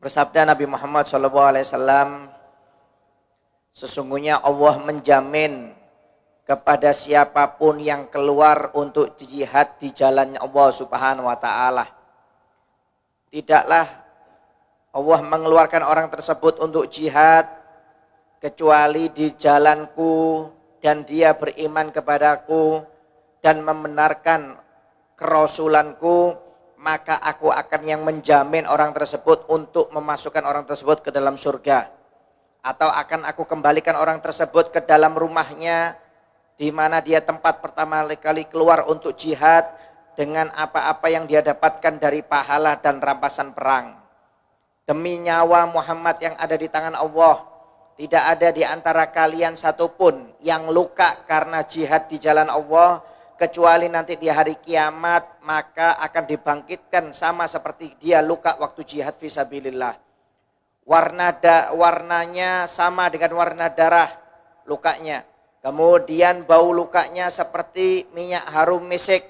Bersabda Nabi Muhammad SAW, sesungguhnya Allah menjamin kepada siapapun yang keluar untuk jihad di jalan Allah Subhanahu wa taala. Tidaklah Allah mengeluarkan orang tersebut untuk jihad kecuali di jalanku dan dia beriman kepadaku dan membenarkan kerasulanku, maka aku akan yang menjamin orang tersebut untuk memasukkan orang tersebut ke dalam surga. Atau akan aku kembalikan orang tersebut ke dalam rumahnya, di mana dia tempat pertama kali keluar untuk jihad, dengan apa-apa yang dia dapatkan dari pahala dan rampasan perang. Demi nyawa Muhammad yang ada di tangan Allah, tidak ada di antara kalian satupun yang luka karena jihad di jalan Allah, kecuali nanti di hari kiamat maka akan dibangkitkan sama seperti dia luka waktu jihad fisabilillah. Warnanya sama dengan warna darah lukanya. Kemudian bau lukanya seperti minyak harum misik.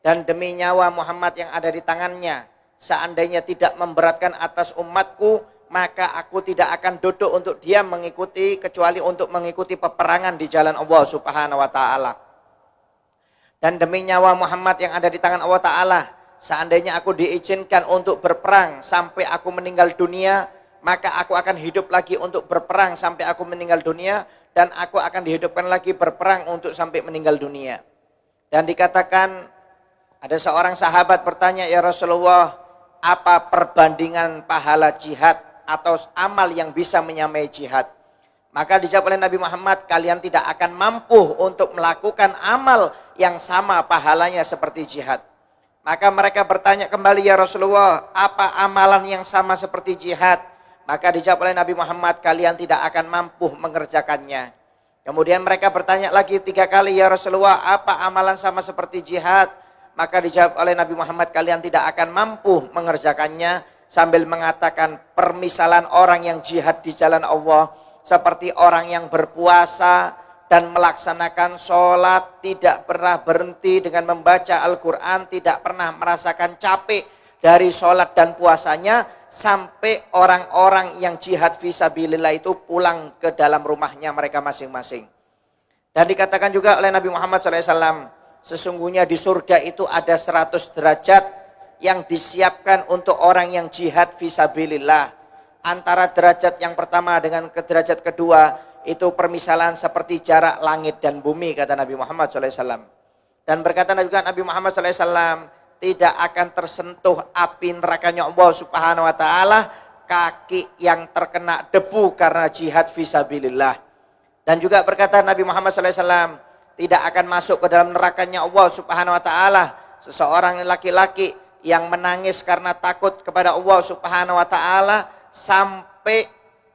Dan demi nyawa Muhammad yang ada di tangannya, seandainya tidak memberatkan atas umatku, maka aku tidak akan duduk untuk dia mengikuti, kecuali untuk mengikuti peperangan di jalan Allah Subhanahu wa taala. Dan demi nyawa Muhammad yang ada di tangan Allah Ta'ala, seandainya aku diizinkan untuk berperang sampai aku meninggal dunia, maka aku akan hidup lagi untuk berperang sampai aku meninggal dunia, dan aku akan dihidupkan lagi berperang untuk sampai meninggal dunia. Dan dikatakan, ada seorang sahabat bertanya, ya Rasulullah, apa perbandingan pahala jihad atau amal yang bisa menyamai jihad? Maka dijawab oleh Nabi Muhammad, kalian tidak akan mampu untuk melakukan amal yang sama pahalanya seperti jihad. Maka mereka bertanya kembali, ya Rasulullah, apa amalan yang sama seperti jihad? Maka dijawab oleh Nabi Muhammad, kalian tidak akan mampu mengerjakannya. Kemudian mereka bertanya lagi 3 kali, ya Rasulullah, apa amalan sama seperti jihad? Maka dijawab oleh Nabi Muhammad, kalian tidak akan mampu mengerjakannya, sambil mengatakan permisalan orang yang jihad di jalan Allah seperti orang yang berpuasa dan melaksanakan sholat, tidak pernah berhenti dengan membaca Al-Quran, tidak pernah merasakan capek dari sholat dan puasanya, sampai orang-orang yang jihad fisabilillah itu pulang ke dalam rumahnya mereka masing-masing. Dan dikatakan juga oleh Nabi Muhammad SAW, sesungguhnya di surga itu ada 100 derajat yang disiapkan untuk orang yang jihad fisabilillah. Antara derajat yang pertama dengan derajat kedua itu permisalan seperti jarak langit dan bumi, kata Nabi Muhammad SAW. Dan berkata juga Nabi Muhammad SAW, tidak akan tersentuh api nerakanya Allah Subhanahu wa taala kaki yang terkena debu karena jihad fisabilillah. Dan juga berkata Nabi Muhammad SAW, tidak akan masuk ke dalam nerakanya Allah Subhanahu wa taala seseorang laki-laki yang menangis karena takut kepada Allah Subhanahu wa taala sampai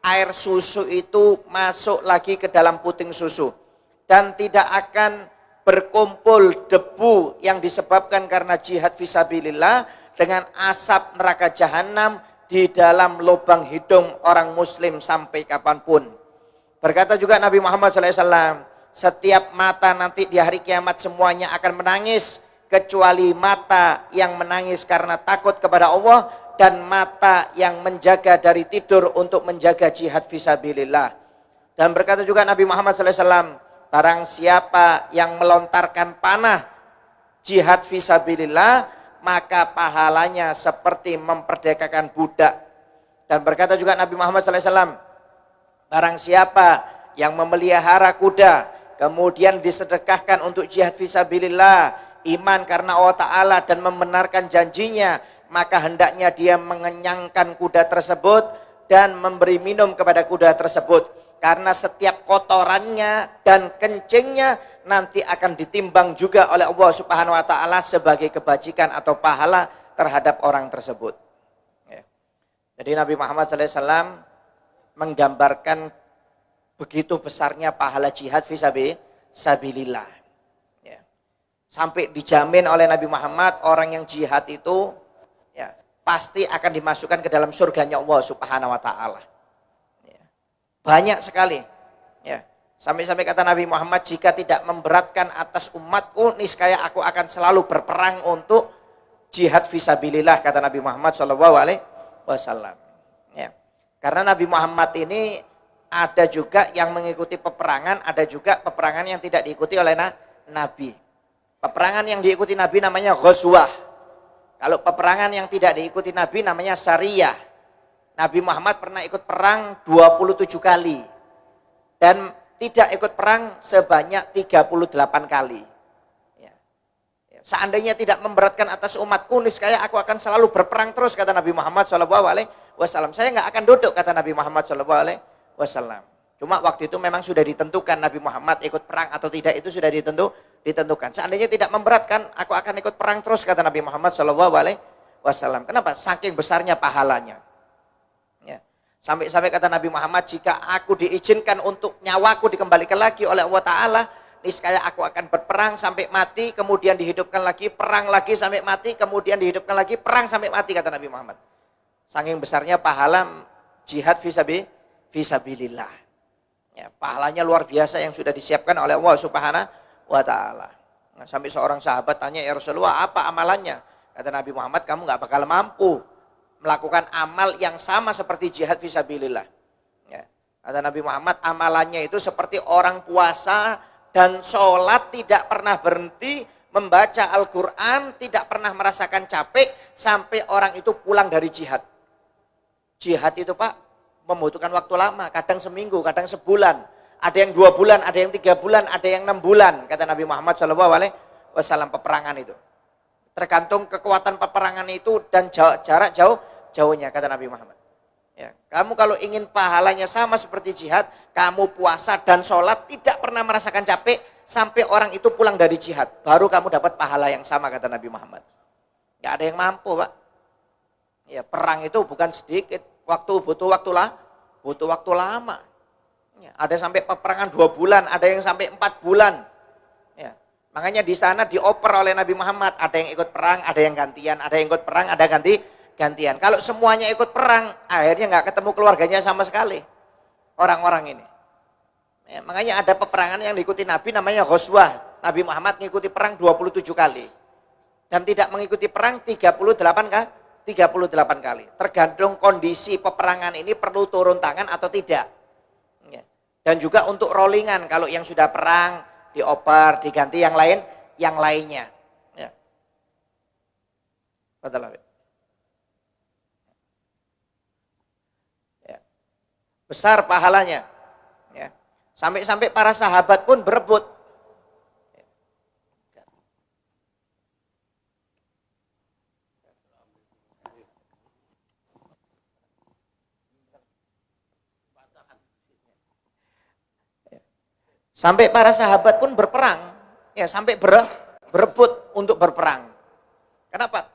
air susu itu masuk lagi ke dalam puting susu, dan tidak akan berkumpul debu yang disebabkan karena jihad fisabilillah dengan asap neraka jahanam di dalam lubang hidung orang muslim sampai kapanpun. Berkata juga Nabi Muhammad SAW, setiap mata nanti di hari kiamat semuanya akan menangis, kecuali mata yang menangis karena takut kepada Allah dan mata yang menjaga dari tidur untuk menjaga jihad fisabilillah. Dan berkata juga Nabi Muhammad SAW, barang siapa yang melontarkan panah jihad fisabilillah, maka pahalanya seperti memperdekakan budak. Dan berkata juga Nabi Muhammad SAW, barang siapa yang memelihara kuda kemudian disedekahkan untuk jihad fisabilillah, iman karena Allah Ta'ala dan membenarkan janjinya, maka hendaknya dia mengenyangkan kuda tersebut dan memberi minum kepada kuda tersebut, karena setiap kotorannya dan kencingnya nanti akan ditimbang juga oleh Allah Subhanahu wa taala sebagai kebajikan atau pahala terhadap orang tersebut. Ya. Jadi Nabi Muhammad SAW menggambarkan begitu besarnya pahala jihad fisabilillah. Ya. Sampai dijamin oleh Nabi Muhammad orang yang jihad itu ya, pasti akan dimasukkan ke dalam surganya Allah Subhanahu wa taala. Ya. Banyak sekali. Ya. Sampai-sampai kata Nabi Muhammad, jika tidak memberatkan atas umatku, niscaya aku akan selalu berperang untuk jihad fisabilillah, kata Nabi Muhammad SAW. Ya. Karena Nabi Muhammad ini ada juga yang mengikuti peperangan, ada juga peperangan yang tidak diikuti oleh Nabi. Peperangan yang diikuti Nabi namanya ghazwah. Kalau peperangan yang tidak diikuti Nabi namanya syariah. Nabi Muhammad pernah ikut perang 27 kali. Dan tidak ikut perang sebanyak 38 kali. Seandainya tidak memberatkan atas umatku, niscaya aku akan selalu berperang terus, kata Nabi Muhammad SAW. Saya nggak akan duduk, kata Nabi Muhammad SAW. Cuma waktu itu memang sudah ditentukan Nabi Muhammad ikut perang atau tidak, itu sudah ditentukan. Seandainya tidak memberatkan, aku akan ikut perang terus, kata Nabi Muhammad SAW. Kenapa? Saking besarnya pahalanya. Ya. Sampai-sampai kata Nabi Muhammad, jika aku diizinkan untuk nyawaku dikembalikan lagi oleh Allah Ta'ala, niscaya aku akan berperang sampai mati, kemudian dihidupkan lagi, perang lagi sampai mati, kemudian dihidupkan lagi, perang sampai mati, kata Nabi Muhammad. Saking besarnya pahala jihad fisabilillah. Ya, pahalanya luar biasa yang sudah disiapkan oleh Allah Subhanahu wa Ta'ala. Nah, sampai seorang sahabat tanya, ya Rasulullah, apa amalannya? Kata Nabi Muhammad, kamu nggak bakal mampu melakukan amal yang sama seperti jihad fisabilillah. Ya. Kata Nabi Muhammad, amalannya itu seperti orang puasa dan sholat tidak pernah berhenti, membaca Al-Quran, tidak pernah merasakan capek, sampai orang itu pulang dari jihad. Jihad itu Pak, membutuhkan waktu lama, kadang seminggu, kadang sebulan. Ada yang 2 bulan, ada yang 3 bulan, ada yang 6 bulan, kata Nabi Muhammad SAW, peperangan itu. Tergantung kekuatan peperangan itu dan jarak jauhnya, kata Nabi Muhammad. Ya, kamu kalau ingin pahalanya sama seperti jihad, kamu puasa dan sholat tidak pernah merasakan capek sampai orang itu pulang dari jihad, baru kamu dapat pahala yang sama, kata Nabi Muhammad. Gak ada yang mampu Pak. Ya, perang itu bukan sedikit, butuh waktu lama. Ya, ada sampai peperangan 2 bulan, ada yang sampai 4 bulan. Ya, makanya di sana dioper oleh Nabi Muhammad, ada yang ikut perang, ada yang gantian, ada yang ikut perang, ada gantian. Kalau semuanya ikut perang, akhirnya nggak ketemu keluarganya sama sekali orang-orang ini. Ya, makanya ada peperangan yang diikuti Nabi namanya ghazwah. Nabi Muhammad mengikuti perang 27 kali. Dan tidak mengikuti perang 38 kali. Tergantung kondisi peperangan ini perlu turun tangan atau tidak. Ya. Dan juga untuk rollingan, kalau yang sudah perang dioper, diganti yang lainnya. Ya. Betul. Besar pahalanya. Ya. Sampai-sampai para sahabat pun berebut. Sampai para sahabat pun berperang. Ya, sampai berebut untuk berperang. Kenapa?